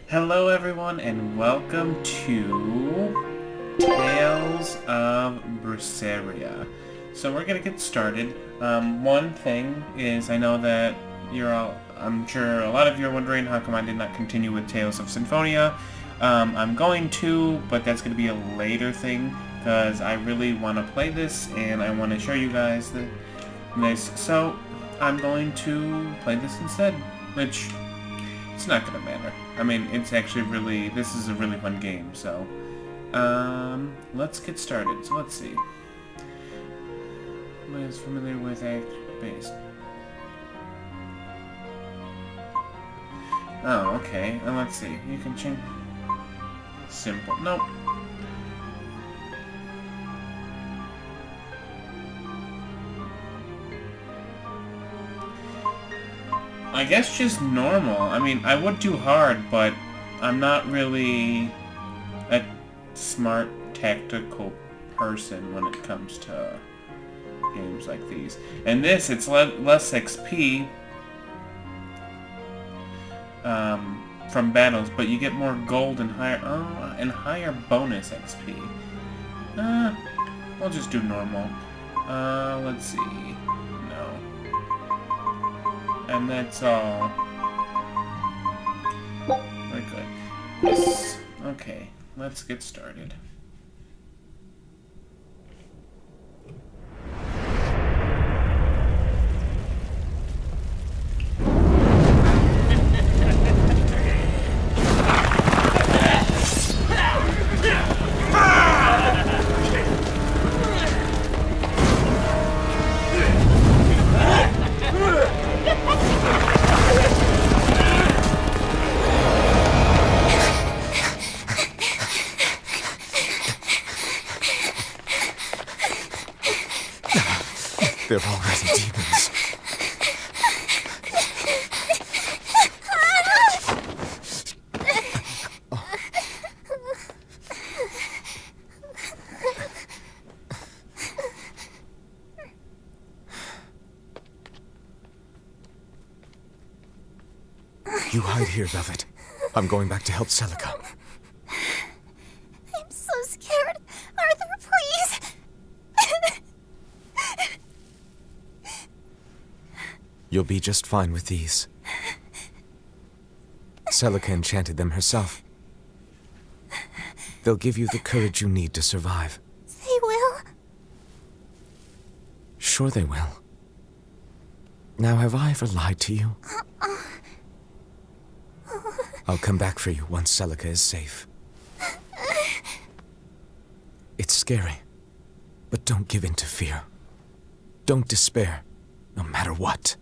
Hello everyone and welcome to Tales of Berseria. So we're gonna get started. One thing is I know that I'm sure a lot of you are wondering how come I did not continue with Tales of Symphonia. I'm going to, but that's gonna be a later thing because I really want to play this and I want to show you guys this. So I'm going to play this instead, which it's not gonna matter. I mean, it's actually this is a really fun game, so let's get started. So let's see. Anybody is familiar with act-based? Oh, okay. And let's see. You can change simple. Nope. I guess just normal. I mean, I would do hard, but I'm not really a smart, tactical person when it comes to games like these. And this, it's less XP from battles, but you get more gold and higher bonus XP. We'll just do normal. Let's see. And that's all. Very good. Yes. Okay, let's get started. They're already demons. You hide here, Velvet. I'm going back to help Celica. I'm so scared. Arthur, please. You'll be just fine with these. Celica enchanted them herself. They'll give you the courage you need to survive. They will? Sure they will. Now, have I ever lied to you? I'll come back for you once Celica is safe. It's scary, but don't give in to fear. Don't despair, no matter what.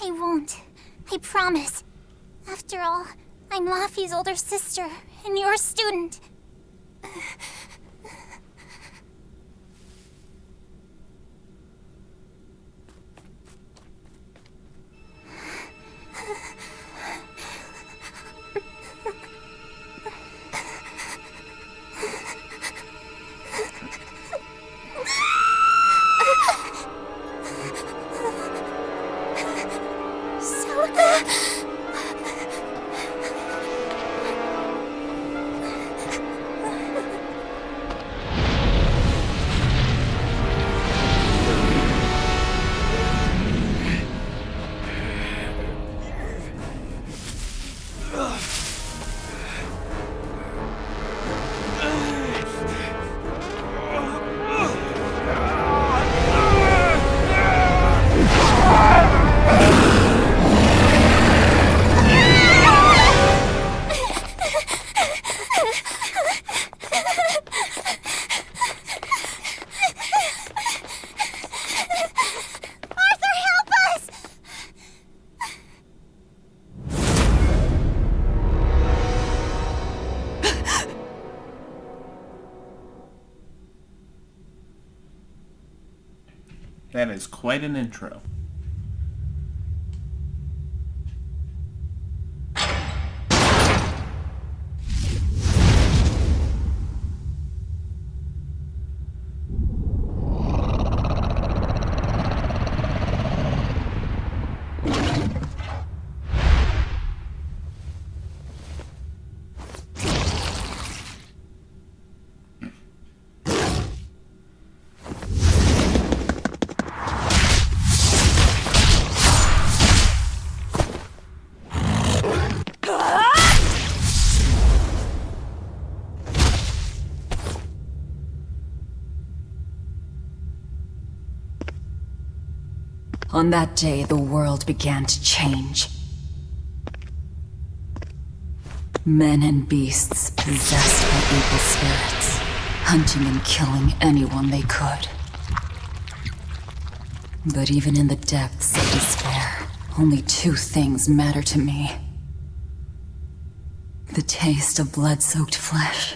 I won't. I promise. After all, I'm Laffy's older sister, and you're a student. That is quite an intro. On that day, the world began to change. Men and beasts possessed by evil spirits, hunting and killing anyone they could. But even in the depths of despair, only two things matter to me. The taste of blood-soaked flesh,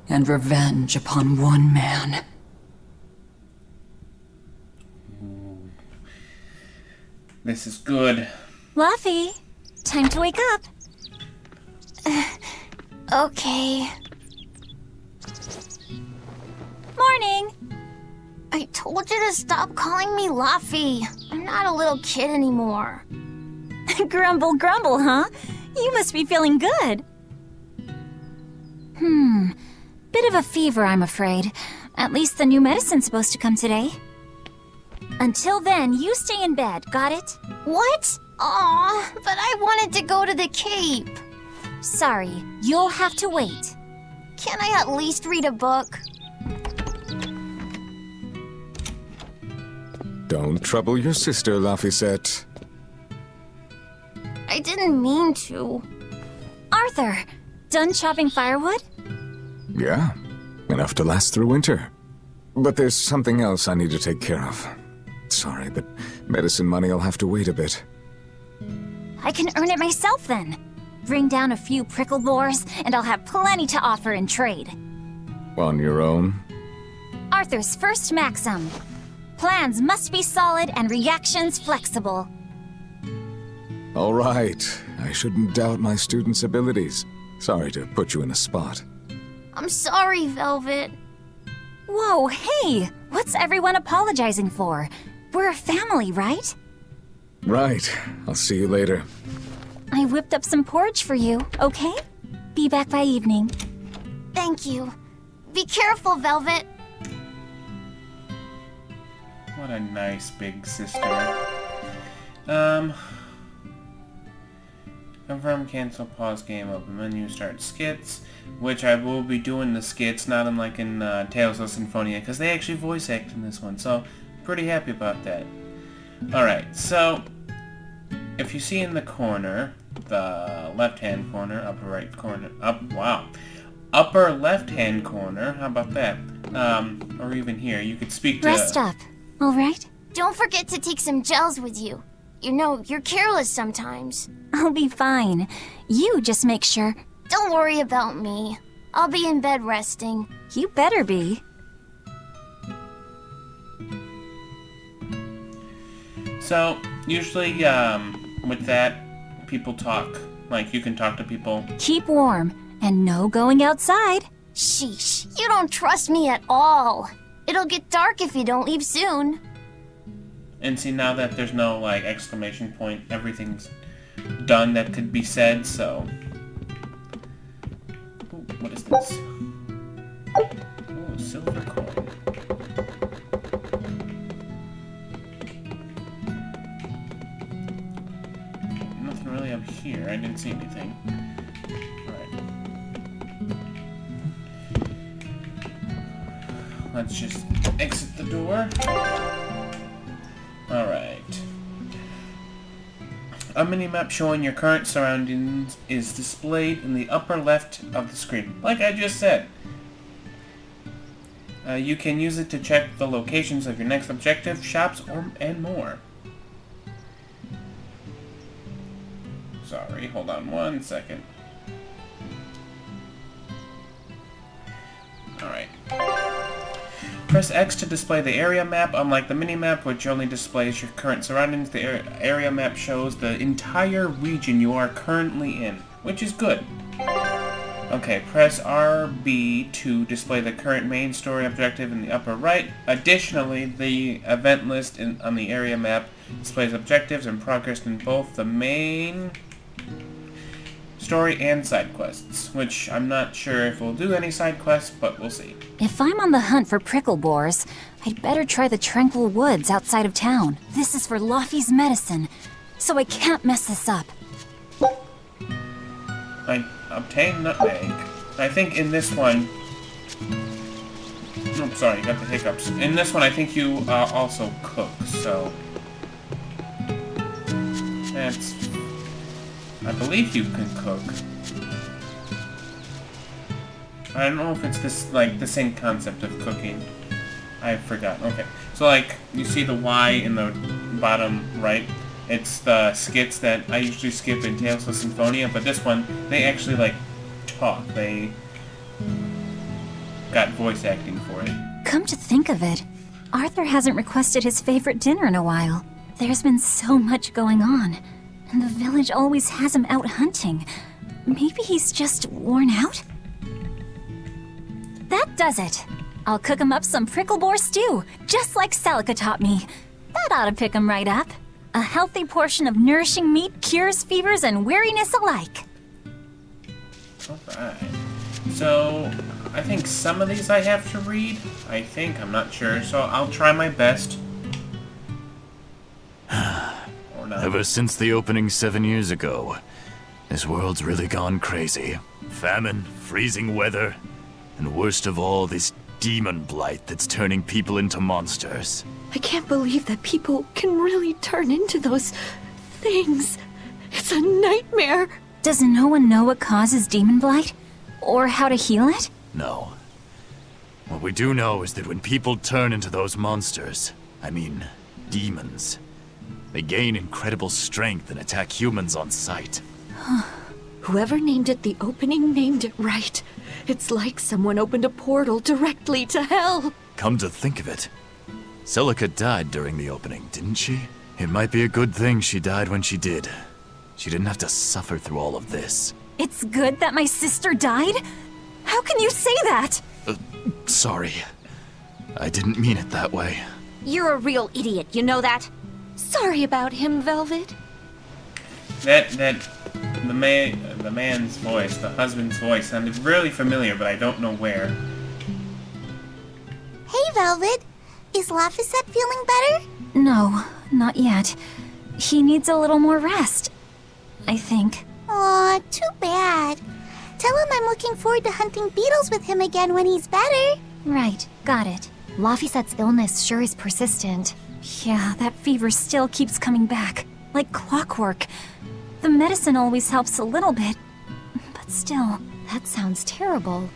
and revenge upon one man. This is good. Luffy, time to wake up. Okay. Morning. I told you to stop calling me Luffy. I'm not a little kid anymore. Grumble, grumble, huh? You must be feeling good. Bit of a fever, I'm afraid. At least the new medicine's supposed to come today. Until then, you stay in bed, got it? What? Aw, but I wanted to go to the Cape. Sorry, you'll have to wait. Can I at least read a book? Don't trouble your sister, Laphicet. I didn't mean to. Arthur, done chopping firewood? Yeah, enough to last through winter. But there's something else I need to take care of. Sorry, but medicine money'll have to wait a bit. I can earn it myself then. Bring down a few prickle boars, and I'll have plenty to offer in trade. On your own? Arthur's first maxim. Plans must be solid and reactions flexible. All right. I shouldn't doubt my students' abilities. Sorry to put you in a spot. I'm sorry, Velvet. Whoa, hey! What's everyone apologizing for? We're a family, right? Right. I'll see you later. I whipped up some porridge for you, okay? Be back by evening. Thank you. Be careful, Velvet. What a nice big sister. Confirm, cancel, pause game, open menu, start skits. Which I will be doing the skits, not unlike in Tales of Symphonia, because they actually voice act in this one, so pretty happy about that. Alright, so if you see in the corner, the left-hand corner, upper right corner, upper left-hand corner, how about that? Or even here, you could speak to... Rest up, alright? Don't forget to take some gels with you. You know, you're careless sometimes. I'll be fine. You just make sure... Don't worry about me. I'll be in bed resting. You better be. So, usually, with that, people talk. Like, you can talk to people. Keep warm, and no going outside. Sheesh, you don't trust me at all. It'll get dark if you don't leave soon. And see, now that there's no, like, exclamation point, everything's done that could be said, so... Ooh, what is this? Ooh, silver coin. Nothing really up here. I didn't see anything. Alright. Let's just exit the door. Alright. A mini-map showing your current surroundings is displayed in the upper left of the screen, like I just said. You can use it to check the locations of your next objective, shops, and more. Sorry, hold on one second. Alright. Press X to display the area map. Unlike the mini-map, which only displays your current surroundings, the area map shows the entire region you are currently in, which is good. Okay, press RB to display the current main story objective in the upper right. Additionally, the event list on the area map displays objectives and progress in both the main story and side quests, which I'm not sure if we'll do any side quests, but we'll see. If I'm on the hunt for prickle boars, I'd better try the tranquil woods outside of town. This is for Luffy's medicine, so I can't mess this up. I obtained nutmeg. I think in this one... Oh, sorry, you got the hiccups. In this one, I think you also cook, so... That's... I believe you can cook. I don't know if it's this, like, the same concept of cooking. I forgot. Okay. So, like, you see the Y in the bottom right? It's the skits that I usually skip in Tales of Symphonia, but this one, they actually, like, talk. They got voice acting for it. Come to think of it, Arthur hasn't requested his favorite dinner in a while. There's been so much going on, and the village always has him out hunting. Maybe he's just worn out? That does it. I'll cook him up some prickle boar stew, just like Celica taught me. That ought to pick him right up. A healthy portion of nourishing meat cures fevers and weariness alike. Alright. So, I think some of these I have to read. I'm not sure, so I'll try my best. Or not. Ever since the opening 7 years ago, this world's really gone crazy. Famine, freezing weather, and worst of all, this demon blight that's turning people into monsters. I can't believe that people can really turn into those things. It's a nightmare. Does no one know what causes demon blight? Or how to heal it? No. What we do know is that when people turn into those monsters, I mean, demons, they gain incredible strength and attack humans on sight. Whoever named it the opening named it right. It's like someone opened a portal directly to hell. Come to think of it, Celica died during the opening, didn't she? It might be a good thing she died when she did. She didn't have to suffer through all of this. It's good that my sister died? How can you say that? Sorry. I didn't mean it that way. You're a real idiot, you know that? Sorry about him, Velvet. The man's voice, the husband's voice, sounded really familiar, but I don't know where. Hey, Velvet. Is Laphicet feeling better? No, not yet. He needs a little more rest, I think. Aw, too bad. Tell him I'm looking forward to hunting beetles with him again when he's better. Right, got it. Laphicet's illness sure is persistent. Yeah, that fever still keeps coming back, like clockwork. The medicine always helps a little bit, but still. That sounds terrible.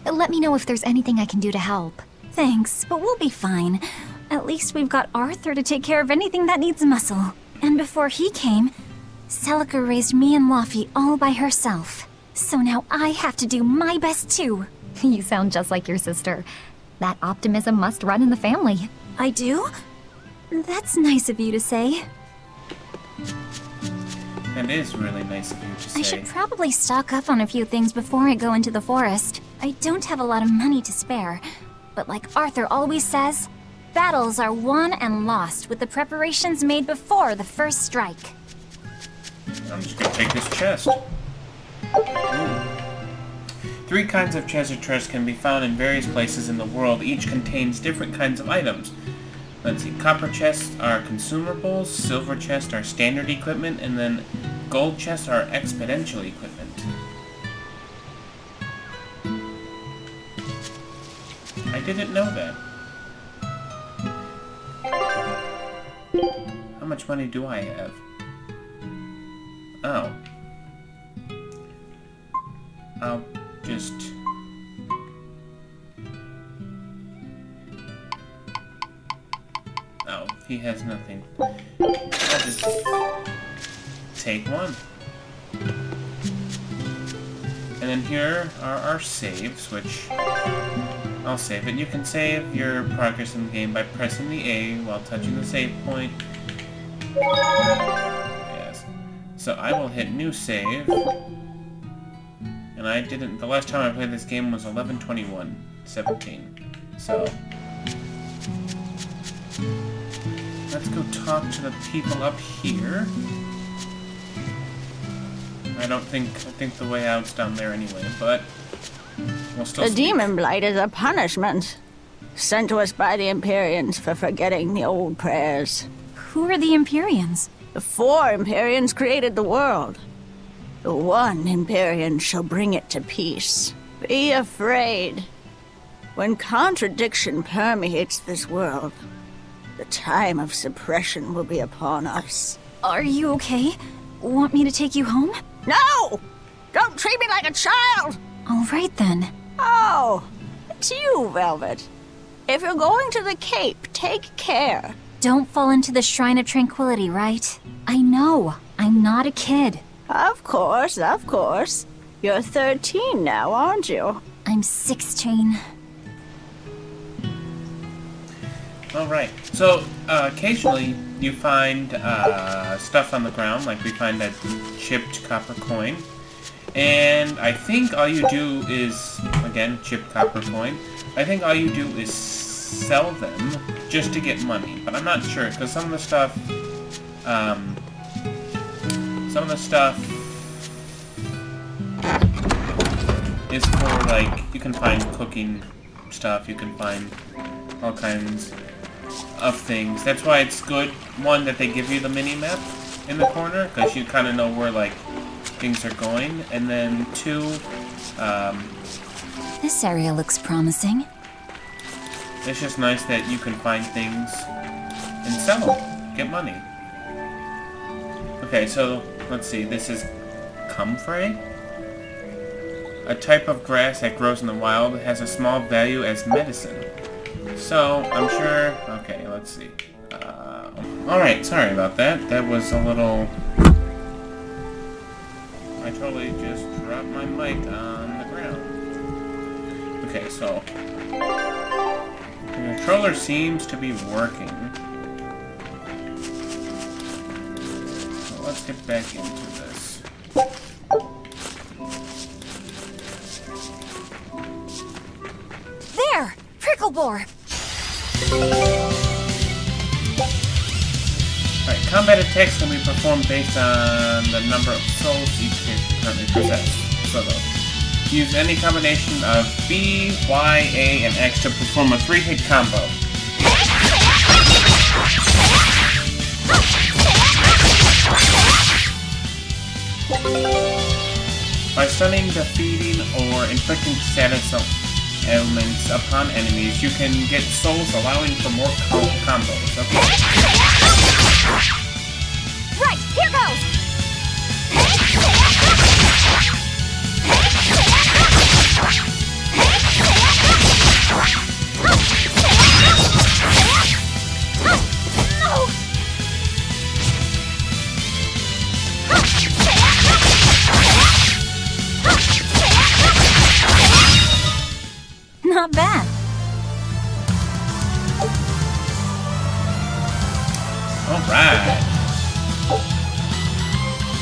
Let me know if there's anything I can do to help. Thanks, but we'll be fine. At least we've got Arthur to take care of anything that needs muscle. And before he came, Celica raised me and Laffy all by herself. So now I have to do my best too. You sound just like your sister. That optimism must run in the family. I do? That's nice of you to say. That is really nice of you to say. I should probably stock up on a few things before I go into the forest. I don't have a lot of money to spare, but like Arthur always says, battles are won and lost with the preparations made before the first strike. I'm just gonna take this chest. Ooh. 3 kinds of treasure chests can be found in various places in the world. Each contains different kinds of items. Let's see, copper chests are consumables, silver chests are standard equipment, and then gold chests are exponential equipment. I didn't know that. How much money do I have? Oh. I'll just... Oh, he has nothing. I'll just take one. And then here are our saves, which I'll save it. You can save your progress in the game by pressing the A while touching the save point. Yes. So I will hit new save. And I didn't... The last time I played this game was 11/21/17. So... Let's go talk to the people up here. I think the way out's down there anyway, but... We'll still The speak. demon blight is a punishment sent to us by the Empyreans for forgetting the old prayers. Who are the Empyreans? The 4 Empyreans created the world. The one Empyrean shall bring it to peace. Be afraid. When contradiction permeates this world, the time of suppression will be upon us. Are you okay? Want me to take you home? No! Don't treat me like a child! All right then. Oh, it's you, Velvet. If you're going to the Cape, take care. Don't fall into the Shrine of Tranquility, right? I know. I'm not a kid. Of course, of course. You're 13 now, aren't you? I'm 16. Alright, so occasionally you find stuff on the ground, like we find that chipped copper coin. And I think all you do is, again, chipped copper coin, I think all you do is sell them just to get money. But I'm not sure, because some of the stuff is for, like, you can find cooking stuff, you can find all kinds of things. That's why it's good, one, that they give you the mini-map in the corner, because you kind of know where, like, things are going, and then two, This area looks promising. it's just nice that you can find things and sell them, get money. Okay, so, let's see, this is comfrey? A type of grass that grows in the wild has a small value as medicine. So, I'm sure... Okay, let's see. Alright, sorry about that. That was a little... I totally just dropped my mic on the ground. Okay, so... The controller seems to be working. So let's get back into this. There! Pricklebore! Alright, combat attacks can be performed based on the number of souls each character currently possesses. So though, use any combination of B, Y, A, and X to perform a 3-hit combo. By stunning, defeating, or inflicting status ailments upon enemies, you can get souls allowing for more combos. Okay. Right, here goes! Not bad. Alright.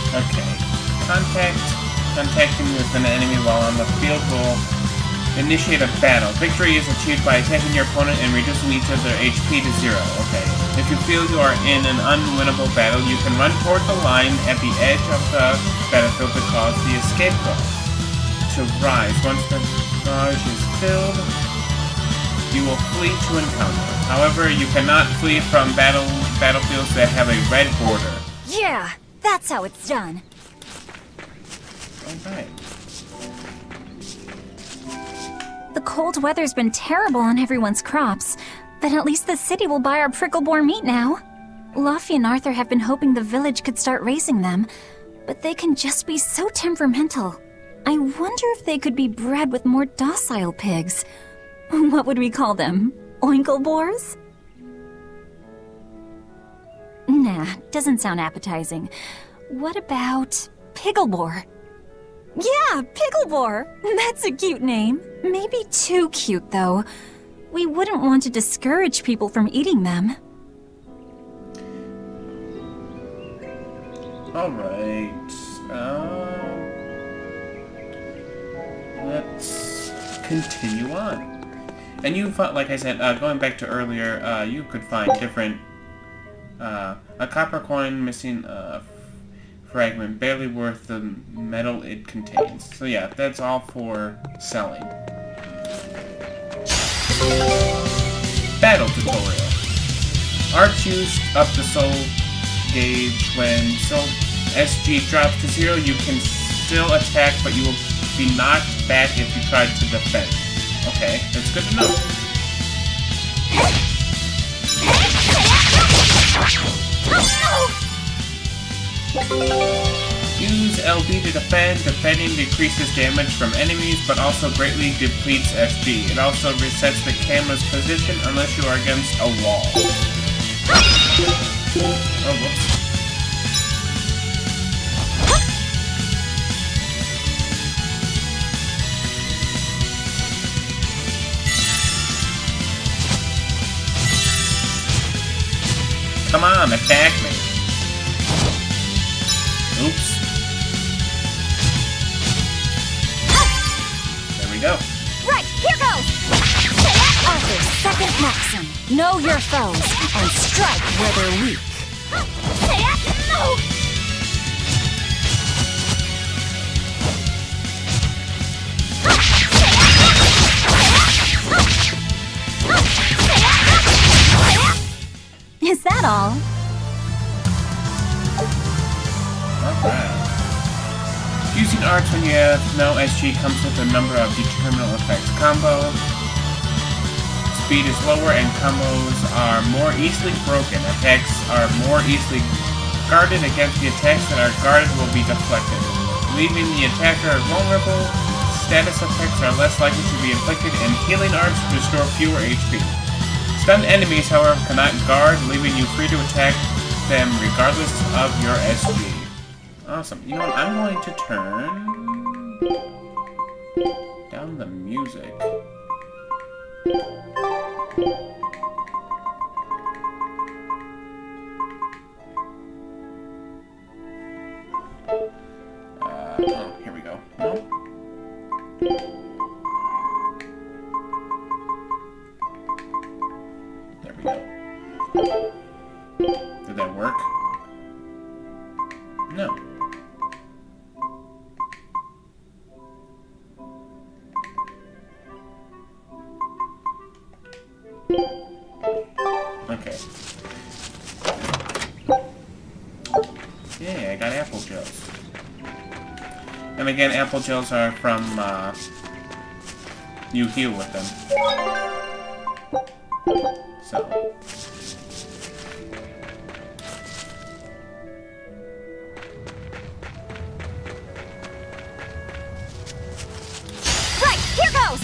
Okay. Contacting with an enemy while on the field will initiate a battle. Victory is achieved by attacking your opponent and reducing each of their HP to 0. Okay. If you feel you are in an unwinnable battle, you can run toward the line at the edge of the battlefield to cause the escape goal to rise. Once the barrage is filled, you will flee to encounter. However, you cannot flee from battlefields that have a red border. Yeah, that's how it's done. Alright. The cold weather's been terrible on everyone's crops, but at least the city will buy our pricklebore meat now. Luffy and Arthur have been hoping the village could start raising them, but they can just be so temperamental. I wonder if they could be bred with more docile pigs. What would we call them? Oinklebores? Nah, doesn't sound appetizing. What about Picklebore? Yeah, Picklebore! That's a cute name. Maybe too cute, though. We wouldn't want to discourage people from eating them. Alright. Let's continue on. And you, like I said, going back to earlier, you could find different, a copper coin missing a fragment, barely worth the metal it contains. So yeah, that's all for selling. Battle tutorial. Arch used up the soul gauge. When soul SG drops to 0, you can still attack, but you will be knocked back if you try to defend. Okay, that's good to know. Use LB to defend. Defending decreases damage from enemies, but also greatly depletes FP. It also resets the camera's position unless you are against a wall. Oh, whoops. Come on, attack me. Oops. There we go. Right, here goes! Arthur's second maxim. Know your foes and strike where they're weak. No! Is that all? Alright. Using arts when you have no SG comes with a number of determinal effects. Combo speed is lower and combos are more easily broken. Attacks are more easily guarded against the attacks that are guarded will be deflected. Leaving the attacker vulnerable, status effects are less likely to be inflicted and healing arts restore fewer HP. Stunned enemies, however, cannot guard, leaving you free to attack them regardless of your SG. Awesome. You know what? I'm going to turn down the music. Oh, here we go. No? There we go. Did that work? No. Okay. Yeah, I got apple gels. And again, apple gels are from, you heal with them. So. Right, here goes!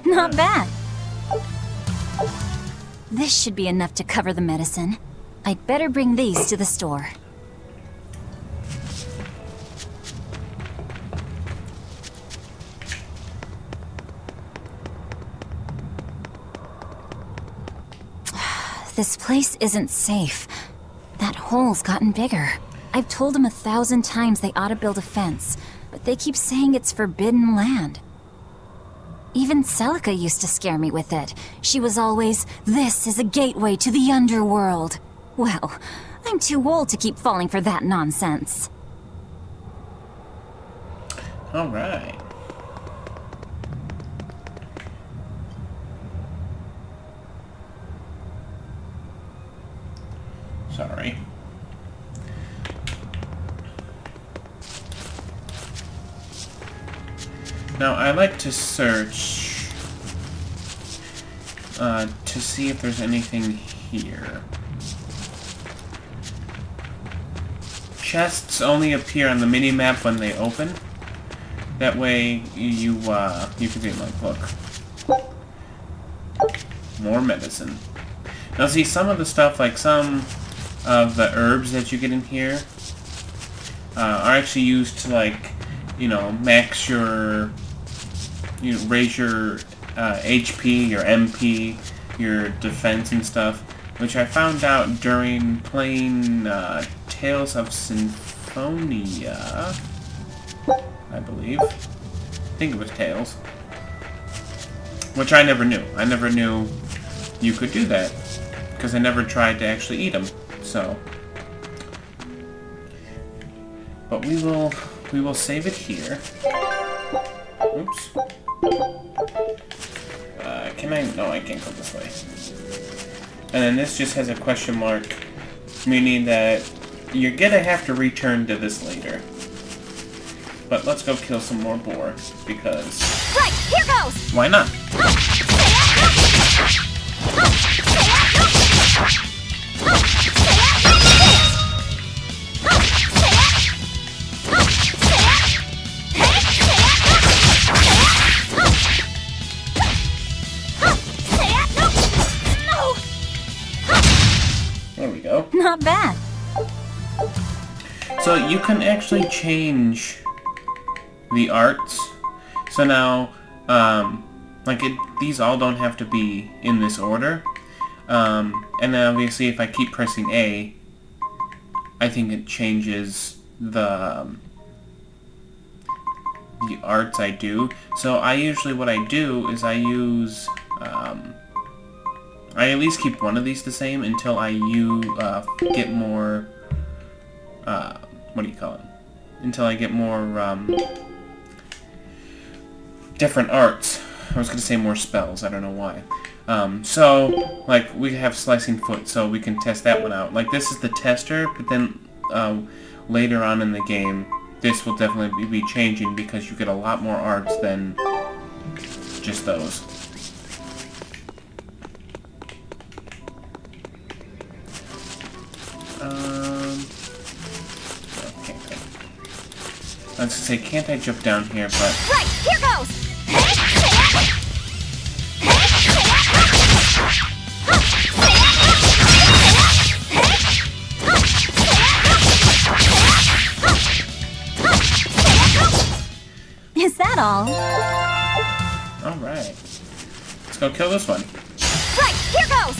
Not bad. This should be enough to cover the medicine. I'd better bring these to the store. This place isn't safe. That hole's gotten bigger. I've told them 1,000 times they ought to build a fence, but they keep saying it's forbidden land. Even Celica used to scare me with it. She was always, "This is a gateway to the underworld." Well, I'm too old to keep falling for that nonsense. Alright. Sorry. Now, I like to search to see if there's anything here. Chests only appear on the mini-map when they open. That way, you can see, like, look. More medicine. Now, see, some of the stuff, like some of the herbs that you get in here, are actually used to, like, you know, max your, you know, raise your HP, your MP, your defense and stuff, which I found out during playing Tales of Symphonia, I believe. I think it was Tales. Which I never knew. I never knew you could do that, because I never tried to actually eat them, so. But we will save it here. Oops. Can I? No, I can't go this way. And then this just has a question mark, meaning that you're gonna have to return to this later. But let's go kill some more boar, because... Right, here goes! Why not? There we go. Not bad. So you can actually change the arts. So now, these all don't have to be in this order. And then obviously if I keep pressing A, I think it changes the arts I do. So I usually, what I do is I use, I at least keep one of these the same until I get more, what do you call it? Until I get more, different arts. I was going to say more spells, I don't know why. So, like, we have Slicing Foot, so we can test that one out. Like, this is the tester, but then later on in the game, this will definitely be changing because you get a lot more arts than just those. Okay. I was going to say, can't I jump down here, but... Right, here goes! Is that all? Alright. Let's go kill this one. Right, here goes!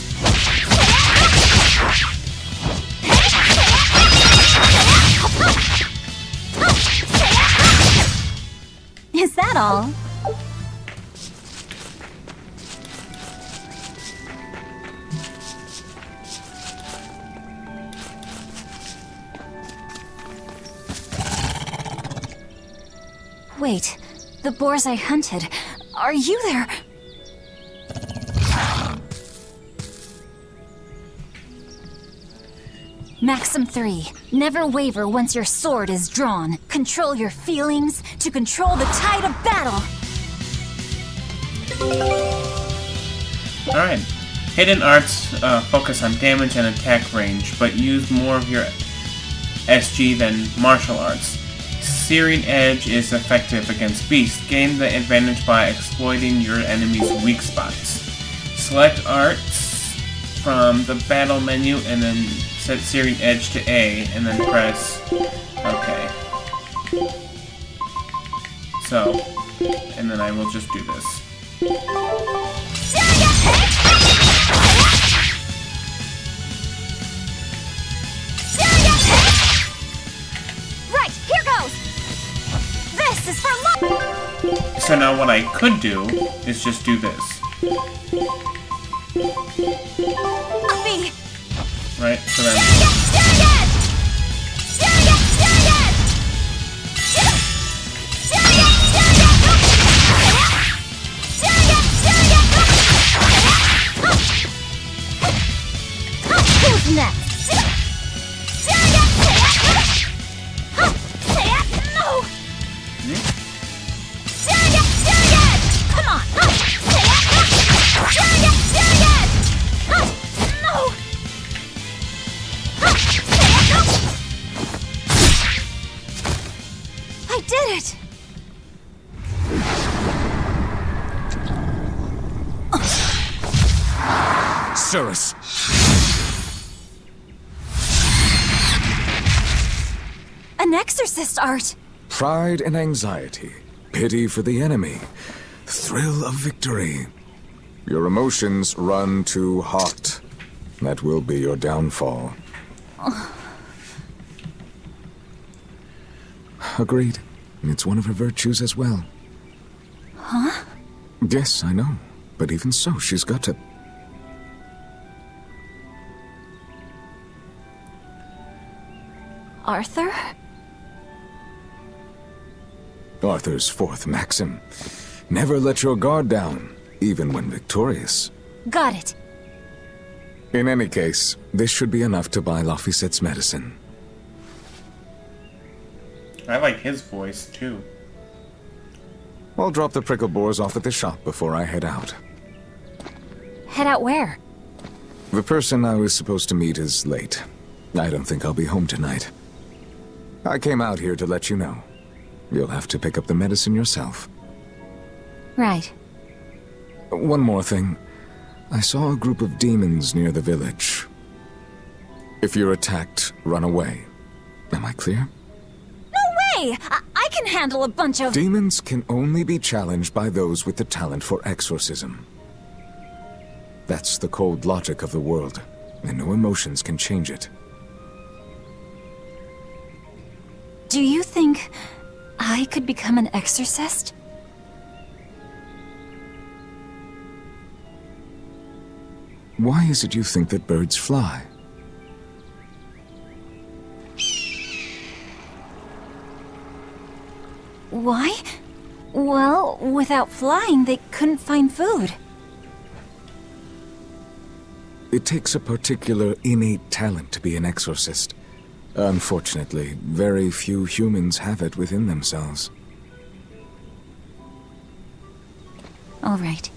Is that all? Wait, the boars I hunted. Are you there? Maxim 3. Never waver once your sword is drawn. Control your feelings to control the tide of battle. Alright. Hidden arts focus on damage and attack range, but use more of your SG than martial arts. Searing Edge is effective against beasts. Gain the advantage by exploiting your enemy's weak spots. Select arts from the battle menu and then set Searing Edge to A and then press OK. So, and then I will just do this. Right, here goes! This is for luck! So now what I could do is just do this. Uppy! Right? So then... Who's next? No! Come on! No! I did it! Cirrus! An exorcist art! Pride and anxiety, pity for the enemy, thrill of victory. Your emotions run too hot. That will be your downfall. Agreed. It's one of her virtues as well. Huh? Yes, I know. But even so, she's got to... Arthur? Arthur's fourth maxim. Never let your guard down, even when victorious. Got it. In any case, this should be enough to buy Lafisette's medicine. I like his voice, too. I'll drop the prickle boars off at the shop before I head out. Head out where? The person I was supposed to meet is late. I don't think I'll be home tonight. I came out here to let you know. You'll have to pick up the medicine yourself. Right. One more thing. I saw a group of demons near the village. If you're attacked, run away. Am I clear? No way! I can handle a bunch of... Demons can only be challenged by those with the talent for exorcism. That's the cold logic of the world, and no emotions can change it. Do you think I could become an exorcist? Why is it you think that birds fly? Why? Well, without flying, they couldn't find food. It takes a particular innate talent to be an exorcist. Unfortunately, very few humans have it within themselves. All right.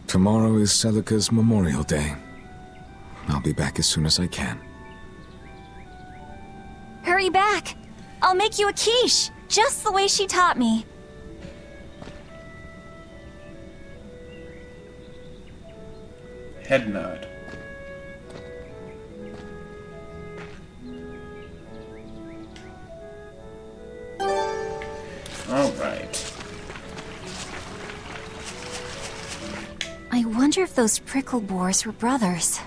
Tomorrow is Celica's Memorial Day. I'll be back as soon as I can. Hurry back! I'll make you a quiche, just the way she taught me. Head nod. All right. I wonder if those prickle boars were brothers.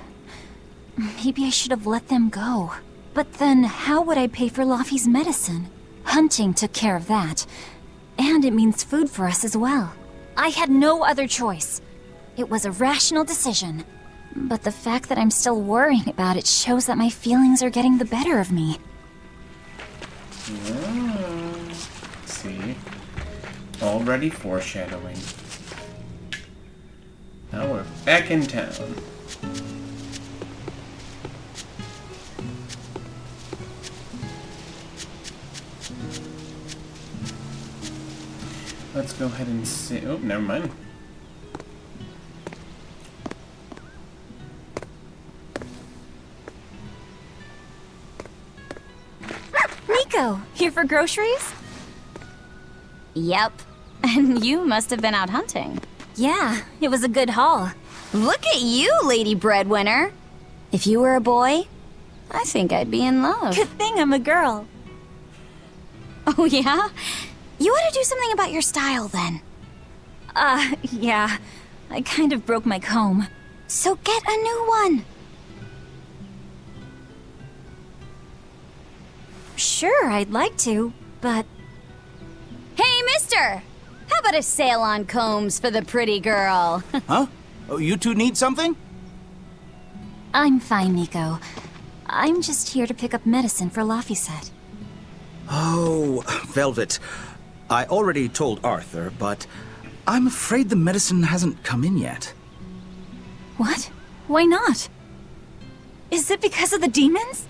Maybe I should have let them go. But then, how would I pay for Laffy's medicine? Hunting took care of that. And it means food for us as well. I had no other choice. It was a rational decision. But the fact that I'm still worrying about it shows that my feelings are getting the better of me. See? Already foreshadowing. Now we're back in town. Let's go ahead and see. Oh, never mind. Nico, here for groceries? Yep. And you must have been out hunting. Yeah, it was a good haul. Look at you, Lady Breadwinner. If you were a boy, I think I'd be in love. Good thing I'm a girl. Oh, yeah? You ought to do something about your style, then. Yeah. I kind of broke my comb. So get a new one. Sure, I'd like to, but... Hey, mister! How about a sale on combs for the pretty girl? Huh? Oh, you two need something? I'm fine, Nico. I'm just here to pick up medicine for Laffyset. Oh, Velvet. I already told Arthur, but I'm afraid the medicine hasn't come in yet. What? Why not? Is it because of the demons?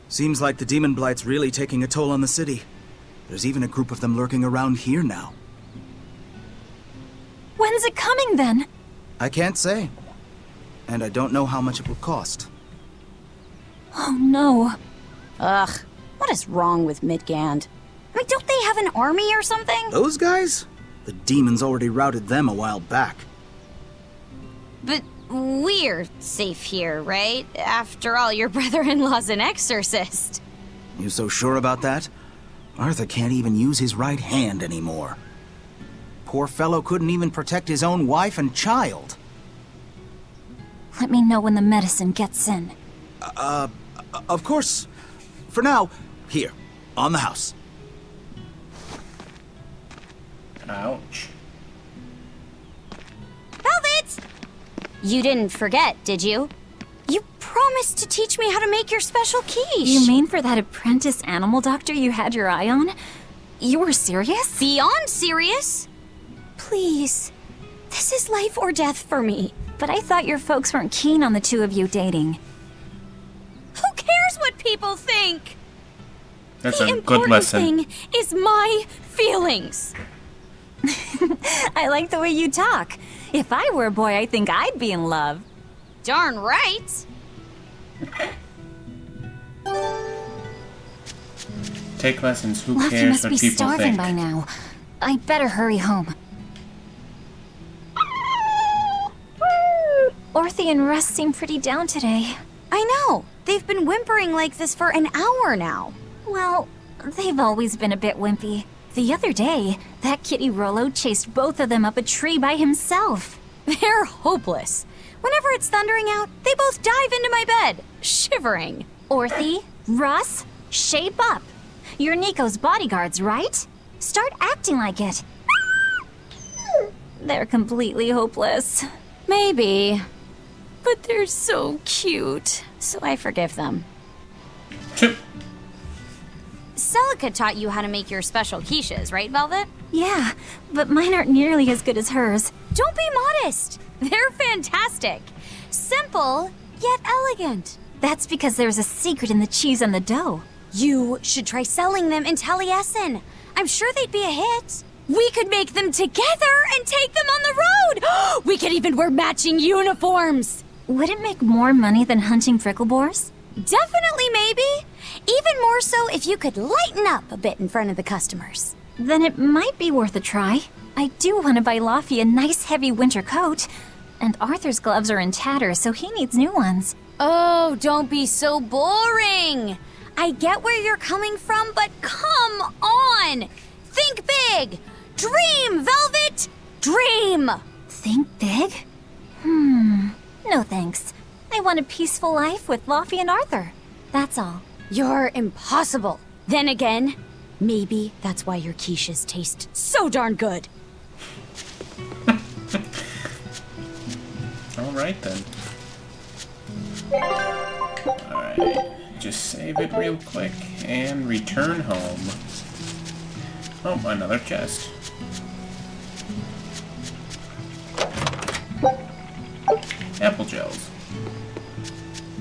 Seems like the demon blight's really taking a toll on the city. There's even a group of them lurking around here now. When's it coming, then? I can't say. And I don't know how much it will cost. Oh, no. Ugh, what is wrong with Midgand? I mean, don't they have an army or something? Those guys? The demons already routed them a while back. But we're safe here, right? After all, your brother-in-law's an exorcist. You so sure about that? Arthur can't even use his right hand anymore. Poor fellow couldn't even protect his own wife and child. Let me know when the medicine gets in. Of course. For now, here, on the house. Ouch. Velvet! You didn't forget, did you? You promised to teach me how to make your special quiche. You mean for that apprentice animal doctor you had your eye on? You were serious? Beyond serious? Please. This is life or death for me. But I thought your folks weren't keen on the two of you dating. Who cares what people think? That's the a good lesson. The important thing is my feelings. I like the way you talk. If I were a boy, I think I'd be in love. Darn right. Take lessons. Who Luffy cares must what be people starving think? by now. I better hurry home. Orthe and Russ seem pretty down today. I know. They've been whimpering like this for an hour now. Well, they've always been a bit wimpy. The other day, that kitty Rollo chased both of them up a tree by himself. They're hopeless. Whenever it's thundering out, they both dive into my bed, shivering. Orthe, Russ, shape up. You're Nico's bodyguards, right? Start acting like it. They're completely hopeless. Maybe. But they're so cute, so I forgive them. Celica taught you how to make your special quiches, right, Velvet? Yeah, but mine aren't nearly as good as hers. Don't be modest. They're fantastic. Simple, yet elegant. That's because there's a secret in the cheese and the dough. You should try selling them in Taliesin. I'm sure they'd be a hit. We could make them together and take them on the road. We could even wear matching uniforms. Would it make more money than hunting fricklebores? Definitely, maybe. Even more so if you could lighten up a bit in front of the customers. Then it might be worth a try. I do want to buy Luffy a nice heavy winter coat. And Arthur's gloves are in tatters, so he needs new ones. Oh, don't be so boring. I get where you're coming from, but come on. Think big. Dream, Velvet. Dream. Think big? No thanks. I want a peaceful life with Luffy and Arthur. That's all. You're impossible. Then again, maybe that's why your quiches taste so darn good. Alright then. Alright, just save it real quick and return home. Oh, another chest. Apple gels.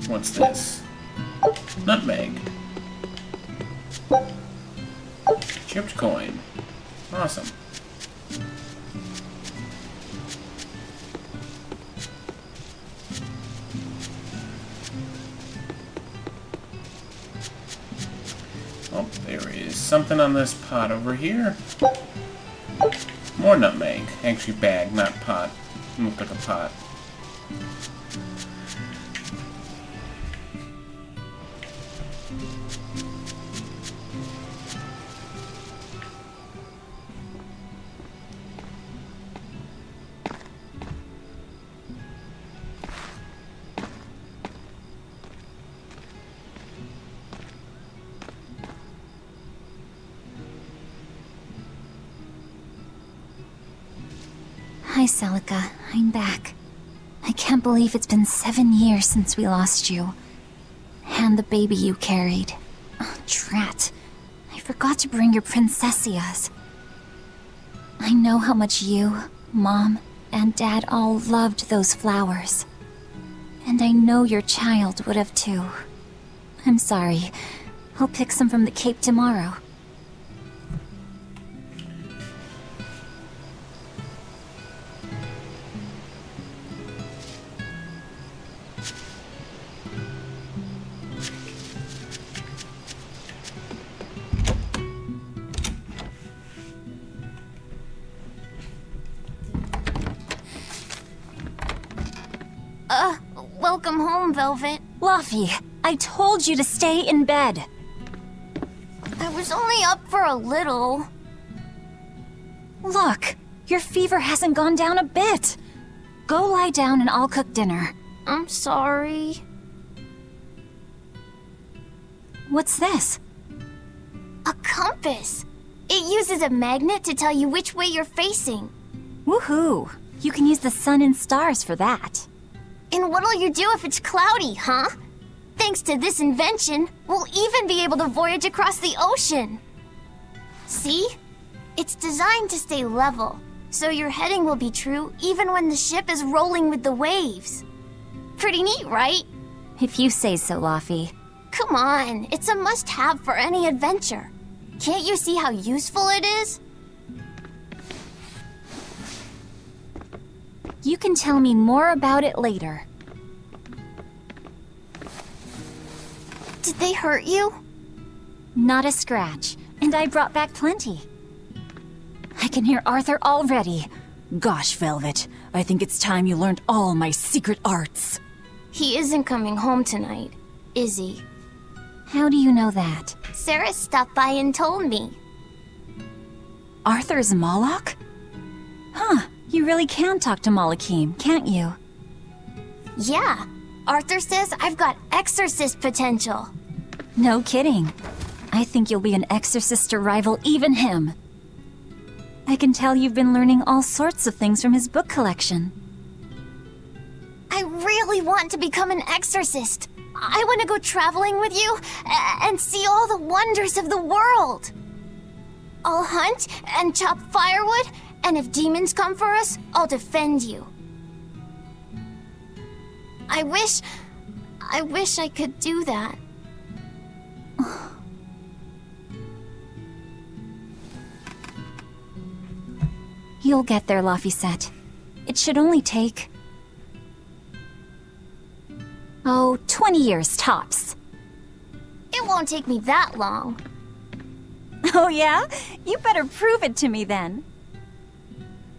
What's this? Nutmeg. Chipped coin. Awesome. Oh, there is something on this pot over here. More nutmeg. Actually bag, not pot. Looked like a pot. Hi, Celica. I'm back. I can't believe it's been 7 years since we lost you. And the baby you carried. Oh, drat. I forgot to bring your princessias. I know how much you, Mom, and Dad all loved those flowers. And I know your child would have too. I'm sorry. I'll pick some from the Cape tomorrow. Welcome home, Velvet. Luffy, I told you to stay in bed. I was only up for a little. Look, your fever hasn't gone down a bit. Go lie down and I'll cook dinner. I'm sorry. What's this? A compass. It uses a magnet to tell you which way you're facing. Woohoo! You can use the sun and stars for that. And what'll you do if it's cloudy, huh? Thanks to this invention, we'll even be able to voyage across the ocean. See? It's designed to stay level, so your heading will be true even when the ship is rolling with the waves. Pretty neat, right? If you say so, Laufey. Come on, it's a must-have for any adventure. Can't you see how useful it is? You can tell me more about it later. Did they hurt you? Not a scratch, and I brought back plenty. I can hear Arthur already. Gosh, Velvet, I think it's time you learned all my secret arts. He isn't coming home tonight, is he? How do you know that? Sarah stopped by and told me. Arthur's Moloch? Huh, you really can talk to Malakim, can't you? Yeah, Arthur says I've got exorcist potential. No kidding. I think you'll be an exorcist to rival even him. I can tell you've been learning all sorts of things from his book collection. I really want to become an exorcist. I want to go traveling with you and see all the wonders of the world. I'll hunt and chop firewood, and if demons come for us, I'll defend you. I wish I could do that. You'll get there, Laufey. It should only take... 20 years tops. It won't take me that long. Oh yeah? You better prove it to me then.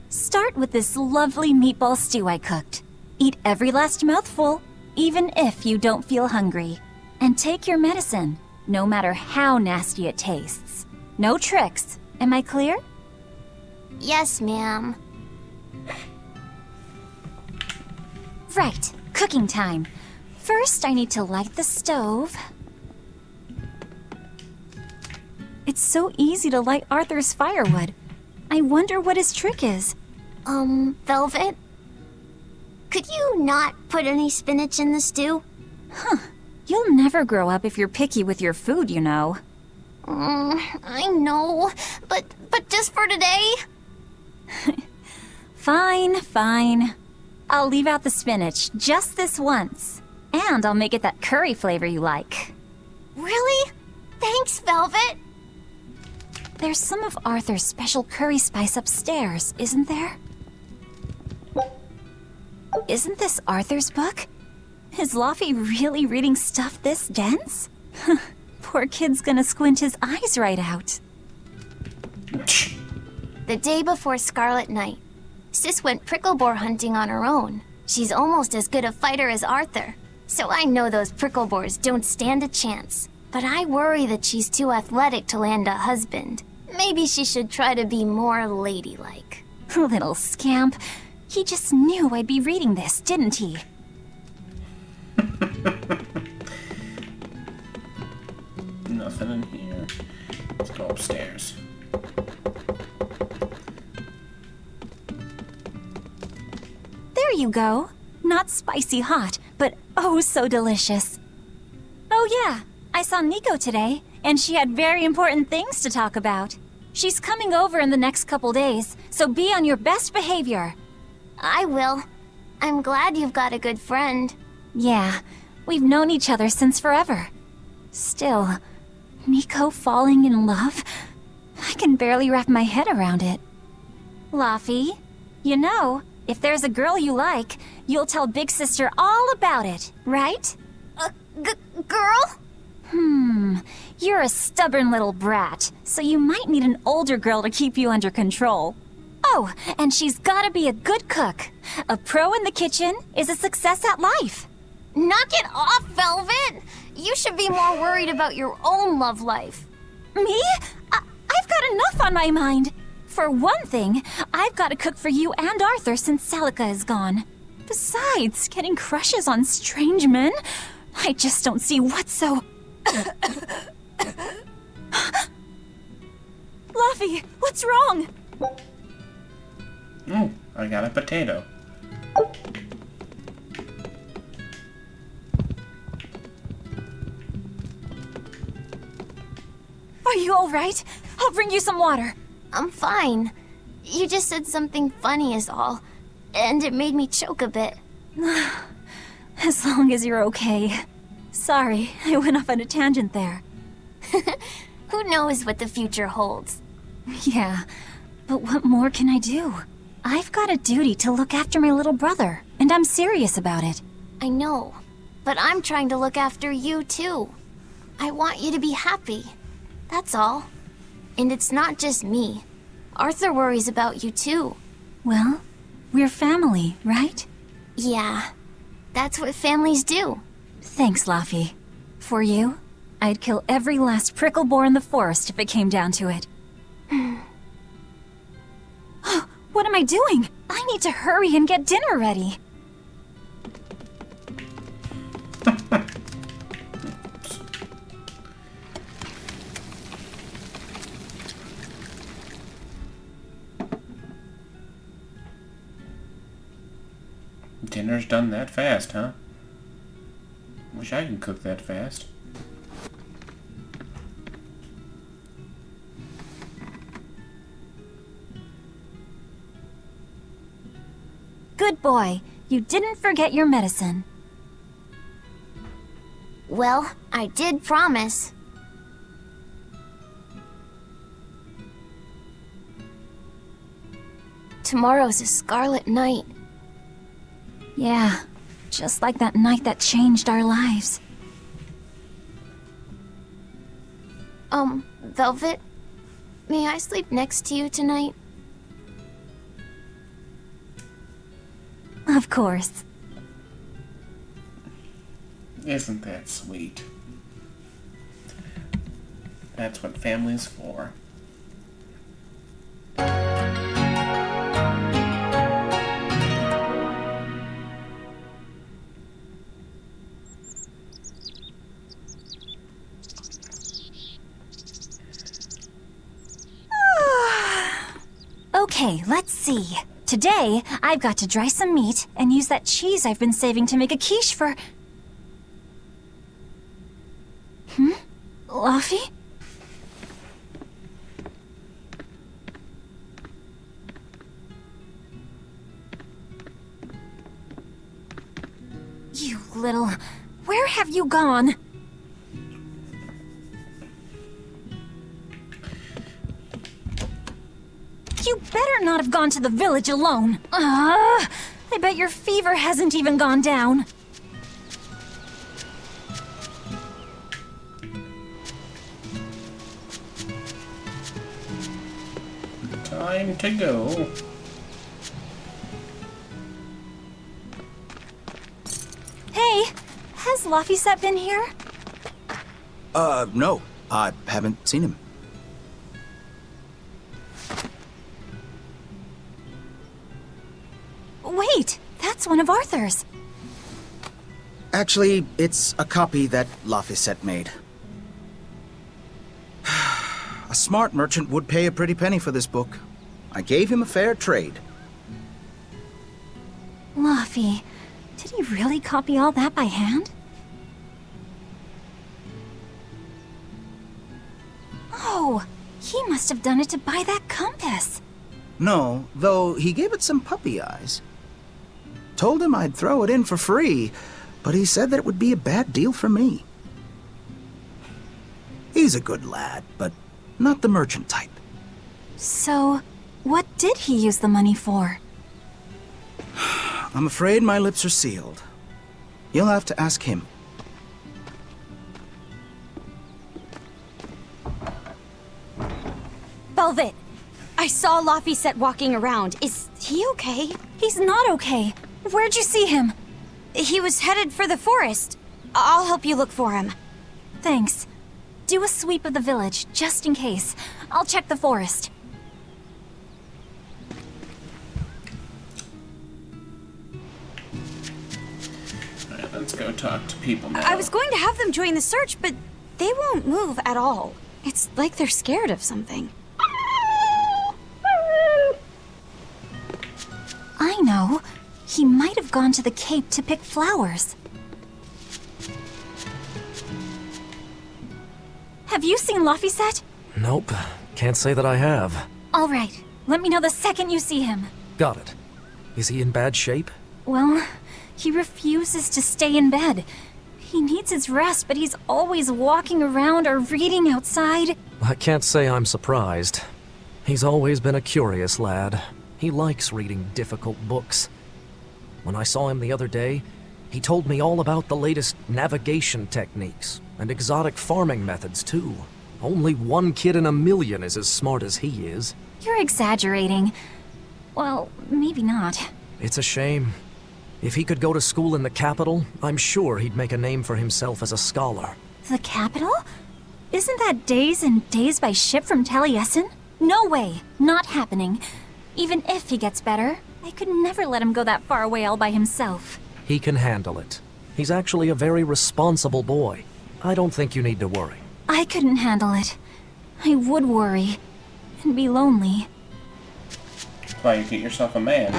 Start with this lovely meatball stew I cooked. Eat every last mouthful, even if you don't feel hungry. And take your medicine, no matter how nasty it tastes. No tricks. Am I clear? Yes, ma'am. Right, cooking time. First, I need to light the stove. It's so easy to light Arthur's firewood. I wonder what his trick is. Velvet? Could you not put any spinach in the stew? Huh. You'll never grow up if you're picky with your food, you know. I know, but just for today? Fine. I'll leave out the spinach just this once. And I'll make it that curry flavor you like. Really? Thanks, Velvet. There's some of Arthur's special curry spice upstairs, isn't there? Isn't this Arthur's book? Is Laufey really reading stuff this dense? Poor kid's gonna squint his eyes right out. The day before Scarlet Night, Sis went prickle boar hunting on her own. She's almost as good a fighter as Arthur, so I know those prickle boars don't stand a chance. But I worry that she's too athletic to land a husband. Maybe she should try to be more ladylike. Little scamp. He just knew I'd be reading this, didn't he? Nothing in here. Let's go upstairs. There you go. Not spicy hot, but oh so delicious. Oh yeah, I saw Nico today, and she had very important things to talk about. She's coming over in the next couple days, so be on your best behavior. I will. I'm glad you've got a good friend. Yeah, we've known each other since forever. Still, Nico falling in love? I can barely wrap my head around it. Laufey, you know, if there's a girl you like, you'll tell Big Sister all about it, right? Girl? You're a stubborn little brat, so you might need an older girl to keep you under control. Oh, and she's gotta be a good cook. A pro in the kitchen is a success at life. Knock it off, Velvet! You should be more worried about your own love life. Me? I've got enough on my mind. For one thing, I've got to cook for you and Arthur since Celica is gone. Besides, getting crushes on strange men? I just don't see what's so... Laufey, what's wrong? Oh, I got a potato. Are you alright? I'll bring you some water. I'm fine. You just said something funny is all, and it made me choke a bit. As long as you're okay. Sorry, I went off on a tangent there. Who knows what the future holds? Yeah, but what more can I do? I've got a duty to look after my little brother, and I'm serious about it. I know, but I'm trying to look after you too. I want you to be happy. That's all. And it's not just me. Arthur worries about you too. Well, we're family, right? Yeah, that's what families do. Thanks, Laffy. For you, I'd kill every last prickle boar in the forest if it came down to it. What am I doing? I need to hurry and get dinner ready. Dinner's done that fast, huh? Wish I could cook that fast. Good boy. You didn't forget your medicine. Well, I did promise. Tomorrow's a scarlet night. Yeah, just like that night that changed our lives. Velvet, may I sleep next to you tonight? Of course. Isn't that sweet? That's what family's for. Okay, let's see. Today, I've got to dry some meat and use that cheese I've been saving to make a quiche for... Laffy? You little... Where have you gone? You better not have gone to the village alone. I bet your fever hasn't even gone down. Time to go. Hey, has Laffy been here? No. I haven't seen him. Wait, that's one of Arthur's. Actually, it's a copy that Laphicet made. A smart merchant would pay a pretty penny for this book. I gave him a fair trade. Laffy, did he really copy all that by hand? Oh, he must have done it to buy that compass. No, though he gave it some puppy eyes. Told him I'd throw it in for free, but he said that it would be a bad deal for me. He's a good lad, but not the merchant type. So, what did he use the money for? I'm afraid my lips are sealed. You'll have to ask him. Velvet, I saw Laphicet walking around. Is he okay? He's not okay. Where'd you see him? He was headed for the forest. I'll help you look for him. Thanks. Do a sweep of the village, just in case. I'll check the forest. Alright, let's go talk to people now. I was going to have them join the search, but they won't move at all. It's like they're scared of something. I know. He might have gone to the Cape to pick flowers. Have you seen Laphicet? Nope. Can't say that I have. All right. Let me know the second you see him. Got it. Is he in bad shape? Well, he refuses to stay in bed. He needs his rest, but he's always walking around or reading outside. I can't say I'm surprised. He's always been a curious lad. He likes reading difficult books. When I saw him the other day, he told me all about the latest navigation techniques and exotic farming methods, too. Only one kid in a million is as smart as he is. You're exaggerating. Well, maybe not. It's a shame. If he could go to school in the capital, I'm sure he'd make a name for himself as a scholar. The capital? Isn't that days and days by ship from Taliesin? No way. Not happening. Even if he gets better, I could never let him go that far away all by himself. He can handle it. He's actually a very responsible boy. I don't think you need to worry. I couldn't handle it. I would worry. And be lonely. That's why you get yourself a man.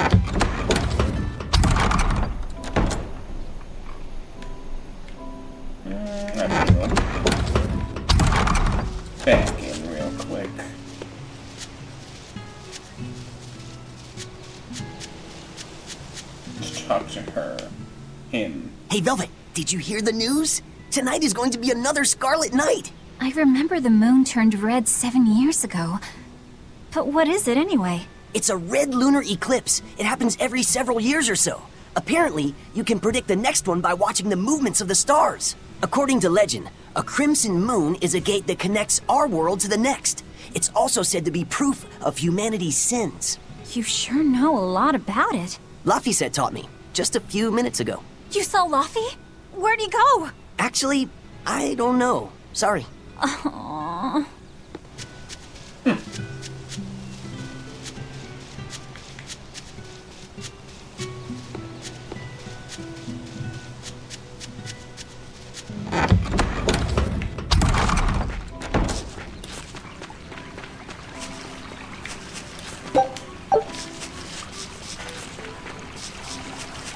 Back in real quick. Let's talk to her. Him. Hey, Velvet, did you hear the news? Tonight is going to be another Scarlet Night. I remember the moon turned red 7 years ago. But what is it anyway? It's a red lunar eclipse. It happens every several years or so. Apparently, you can predict the next one by watching the movements of the stars. According to legend, a crimson moon is a gate that connects our world to the next. It's also said to be proof of humanity's sins. You sure know a lot about it. Laphicet taught me, just a few minutes ago. You saw Laffy? Where'd he go? Actually, I don't know. Sorry. Aww.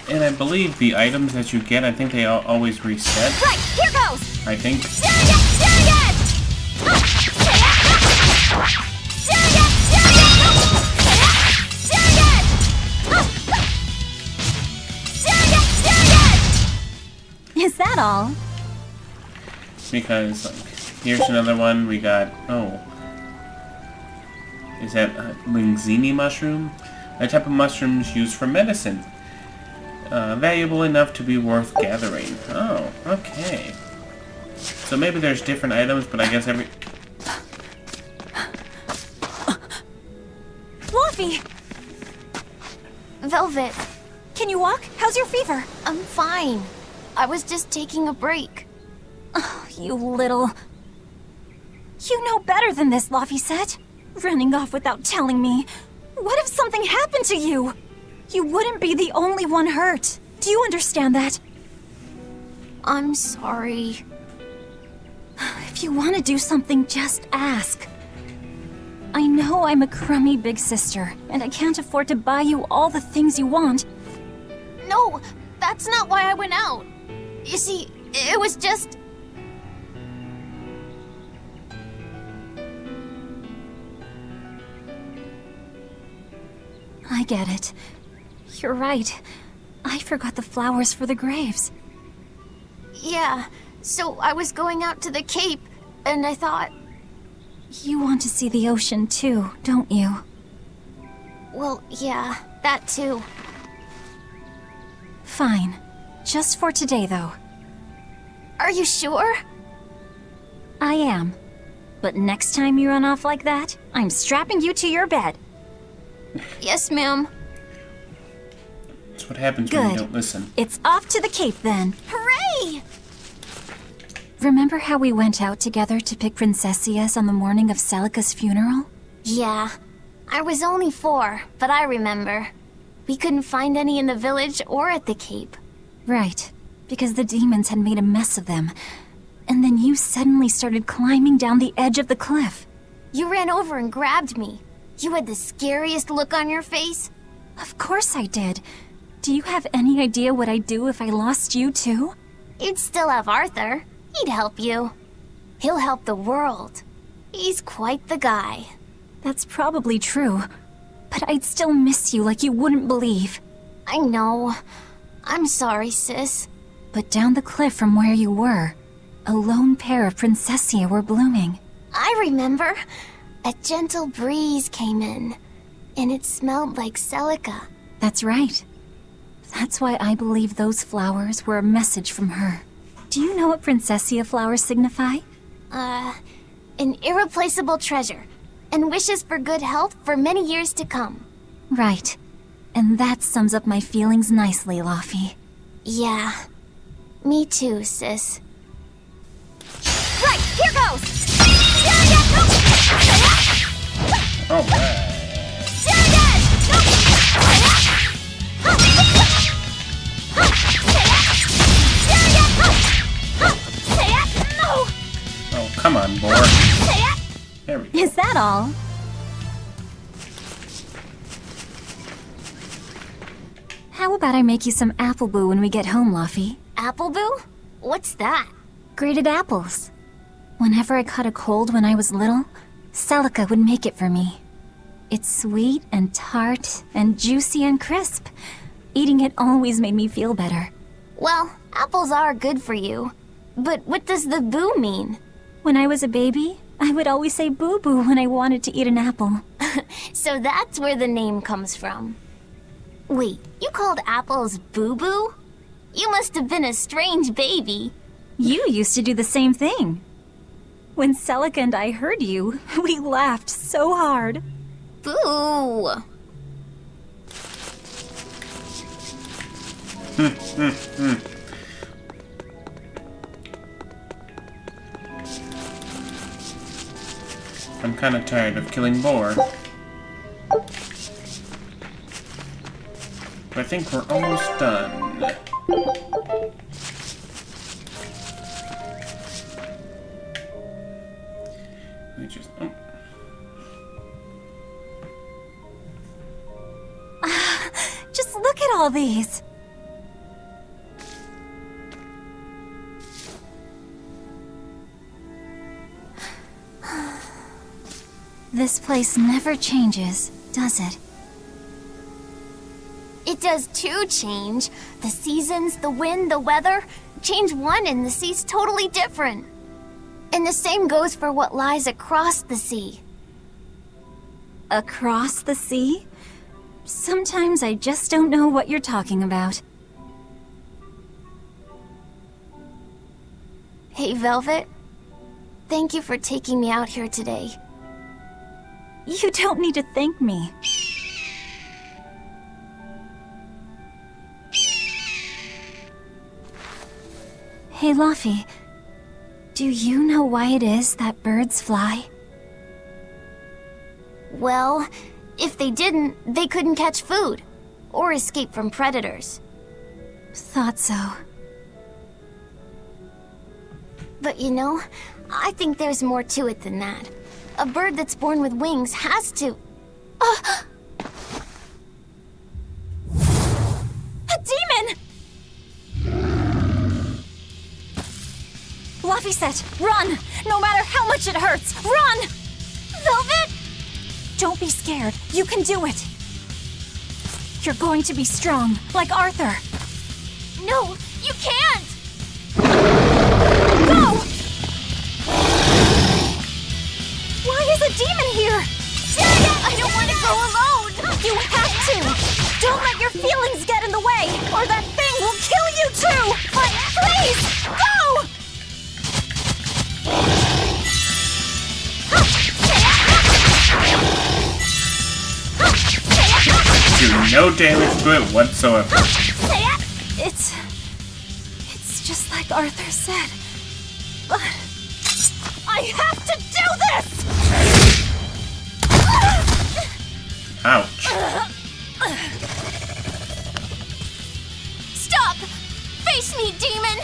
And I believe the items that you get, I think they always reset. Right, here goes! I think. Is that all? Because, like, here's another one. We got, oh. Is that a linguini mushroom? A type of mushrooms used for medicine. Valuable enough to be worth gathering. Oh, okay. So maybe there's different items, but I guess every... Laffy! Velvet, Can you walk? How's your fever? I'm fine. I was just taking a break. Oh, you little... You know better than this, Laphicet. Running off without telling me. What if something happened to you? You wouldn't be the only one hurt. Do you understand that? I'm sorry. If you want to do something, just ask. I know I'm a crummy big sister, and I can't afford to buy you all the things you want. No, that's not why I went out. You see, it was just... I get it. You're right. I forgot the flowers for the graves. Yeah, so I was going out to the Cape, and I thought... You want to see the ocean too, don't you? Well, yeah, that too. Fine. Just for today, though. Are you sure? I am. But next time you run off like that, I'm strapping you to your bed. Yes, ma'am. That's what happens when you Good. don't listen. It's off to the Cape, then. Hooray! Remember how we went out together to pick princessias on the morning of Celica's funeral? Yeah. I was only 4, but I remember. We couldn't find any in the village or at the Cape. Right. Because the demons had made a mess of them. And then you suddenly started climbing down the edge of the cliff. You ran over and grabbed me. You had the scariest look on your face. Of course I did. Do you have any idea what I'd do if I lost you too? You'd still have Arthur. He'd help you. He'll help the world. He's quite the guy. That's probably true, but I'd still miss you like you wouldn't believe. I know. I'm sorry, sis. But down the cliff from where you were, a lone pair of Princessia were blooming. I remember. A gentle breeze came in, and it smelled like Celica. That's right. That's why I believe those flowers were a message from her. Do you know what Princessia flowers signify? An irreplaceable treasure, and wishes for good health for many years to come. Right. And that sums up my feelings nicely, Laufey. Yeah. Me too, sis. Right, here goes! Oh, man. Oh, come on, boy. There we go. Is that all? How about I make you some apple boo when we get home, Laufey? Apple boo? What's that? Grated apples. Whenever I caught a cold when I was little, Celica would make it for me. It's sweet and tart and juicy and crisp. Eating it always made me feel better. Well, apples are good for you. But what does the boo mean? When I was a baby, I would always say boo-boo when I wanted to eat an apple. So that's where the name comes from. Wait, you called apples boo-boo? You must have been a strange baby. You used to do the same thing. When Celica and I heard you, we laughed so hard. Boo! I'm kind of tired of killing boar. But I think we're almost done. We just... Oh. Just look at all these. This place never changes, does it? It does too change. The seasons, the wind, the weather. Change one and the sea's totally different. And the same goes for what lies across the sea. Across the sea? Sometimes I just don't know what you're talking about. Hey, Velvet. Thank you for taking me out here today. You don't need to thank me. Hey, Laufey. Do you know why it is that birds fly? Well, if they didn't, they couldn't catch food. Or escape from predators. Thought so. But you know, I think there's more to it than that. A bird that's born with wings has to... A demon! Laufey said, run! No matter how much it hurts, run! Velvet! Don't be scared. You can do it. You're going to be strong, like Arthur. No, you can't! Go! Why is a demon here? I don't want to go alone! You have to! Don't let your feelings get in the way, or that thing will kill you too! But please, go! Do no damage to it whatsoever. It's just like Arthur said. But I have to do this! Ouch. Stop! Face me, demon!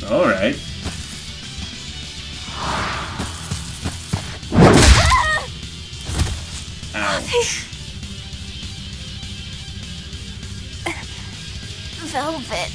Alright. Ouch. Velvet.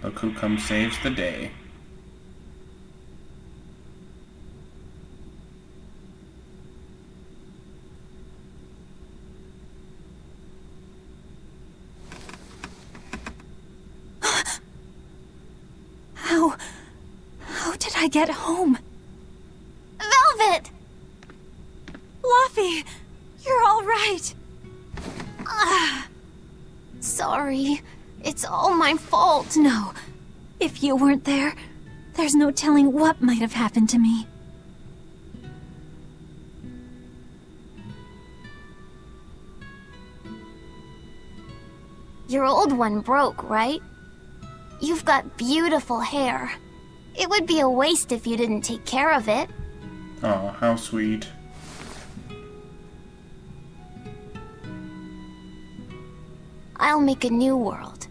Look who comes saves the day. How did I get home? Velvet! Luffy, you're all right. Sorry. It's all my fault. No, if you weren't there, there's no telling what might have happened to me. Your old one broke, right? You've got beautiful hair. It would be a waste if you didn't take care of it. Oh, how sweet. I'll make a new world.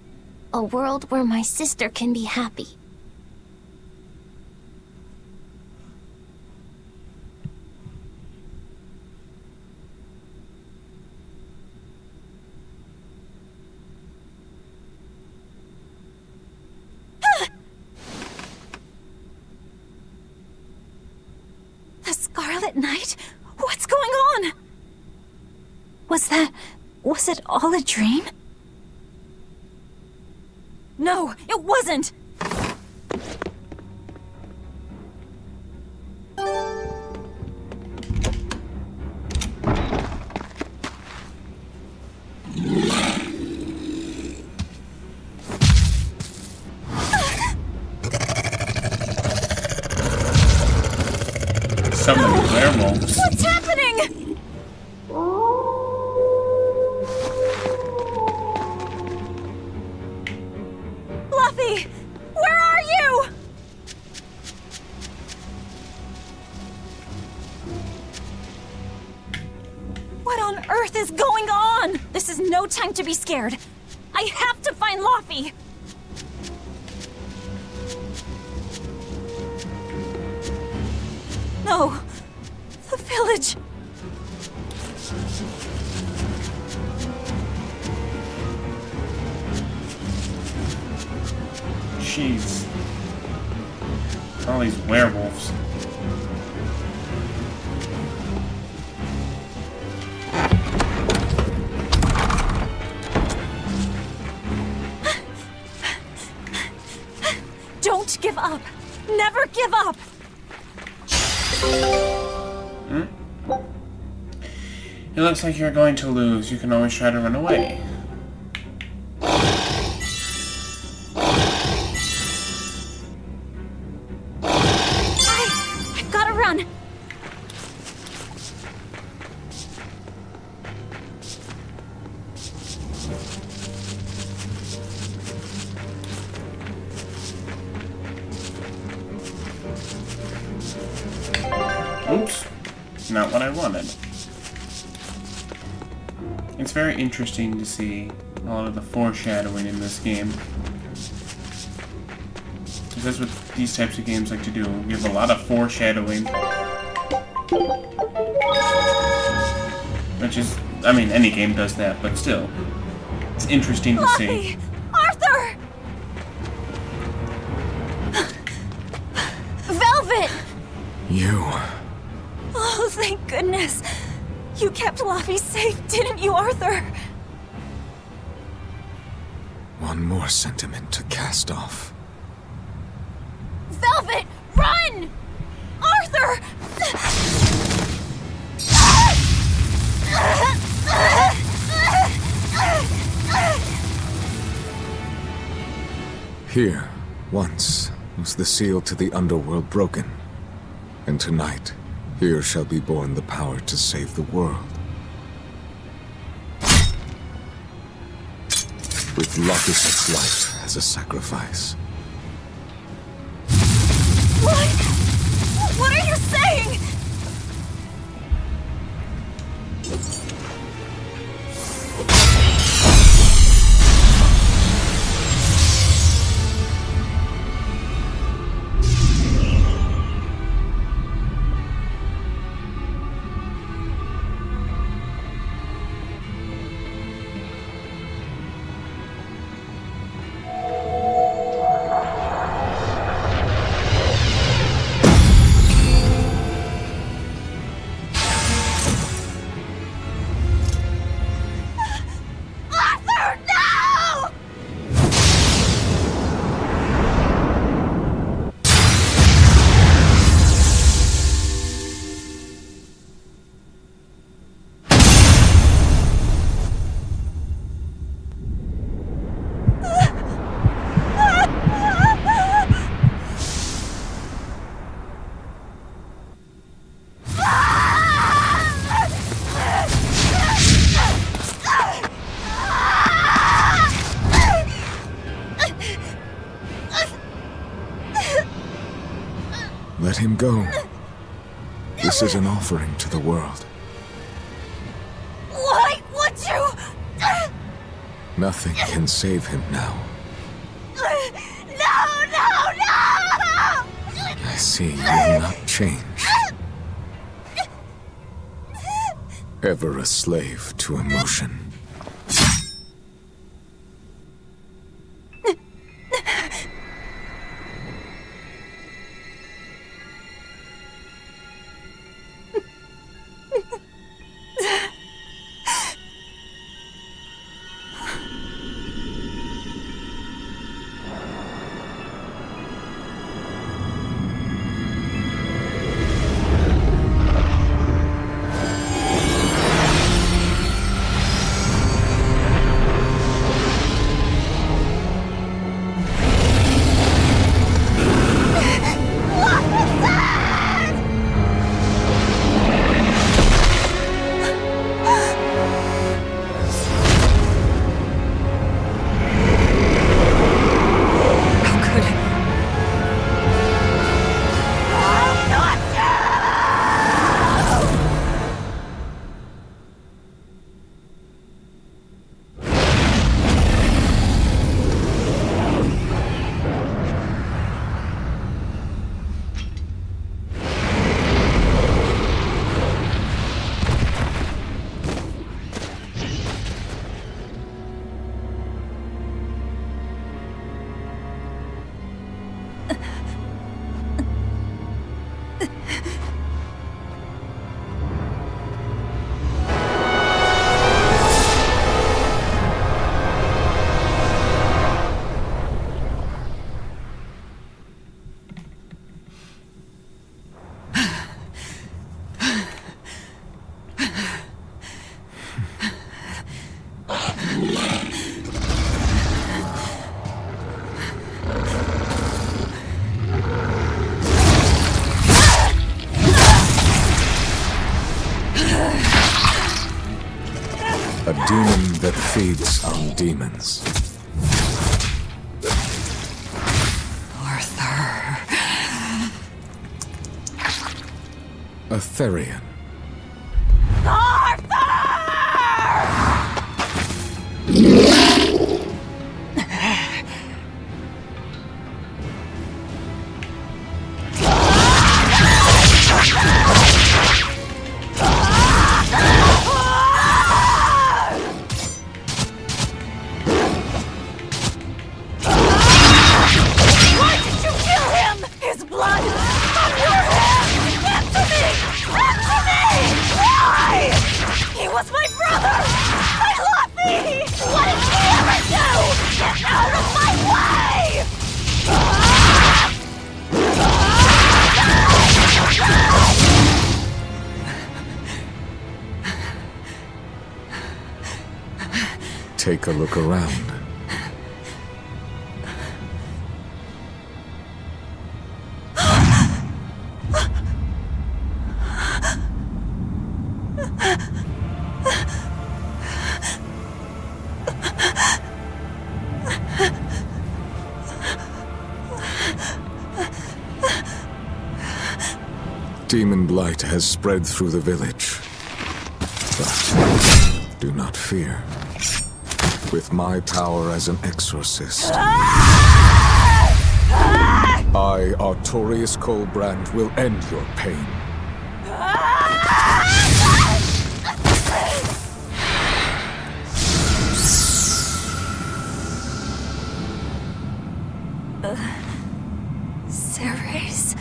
A world where my sister can be happy. The Scarlet Knight? What's going on? Was it all a dream? No, it wasn't! So many werewolves. What's happening? Luffy! Where are you? What on earth is going on? This is no time to be scared. I have to find Luffy! No! The village! Jeez. All these werewolves. Don't give up! Never give up! It looks like you're going to lose. You can always try to run away. I've gotta run! Oops. Not what I wanted. It's very interesting to see a lot of the foreshadowing in this game. Because that's what these types of games like to do. Give a lot of foreshadowing. Which is, I mean, any game does that, but still. It's interesting to see. Arthur! Velvet! You. Oh, thank goodness. You kept Luffy safe, didn't you, Arthur? One more sentiment to cast off. Velvet, run! Arthur! Here, once, was the seal to the underworld broken. And tonight, here shall be born the power to save the world. With Locus's life as a sacrifice. What? What are you saying? Let him go. This is an offering to the world. Why would you? Nothing can save him now. No! I see you will not change. Ever a slave to emotion. A demon that feeds on demons. Arthur. A Therian. Take a look around. Demon blight has spread through the village. But do not fear. With my power as an exorcist, I, Artorius Colbrand, will end your pain. Ceres.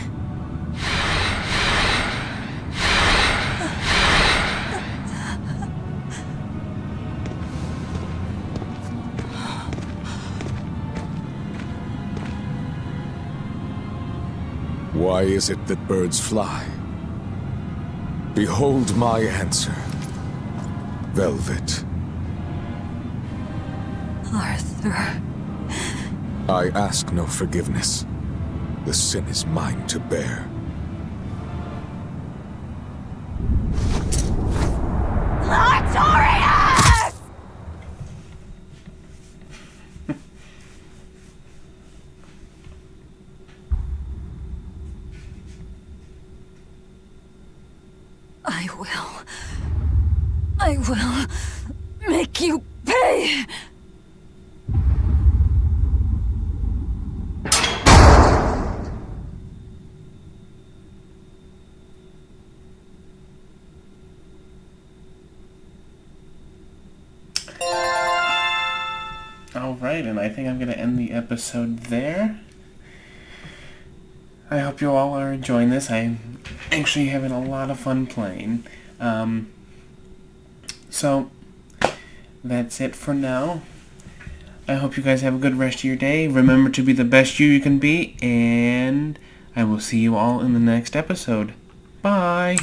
Why is it that birds fly? Behold my answer. Velvet. Arthur. I ask no forgiveness. The sin is mine to bear. Artorius! will make you pay! Alright, and I think I'm going to end the episode there. I hope you all are enjoying this. I'm actually having a lot of fun playing. So, that's it for now. I hope you guys have a good rest of your day. Remember to be the best you can be, and I will see you all in the next episode. Bye!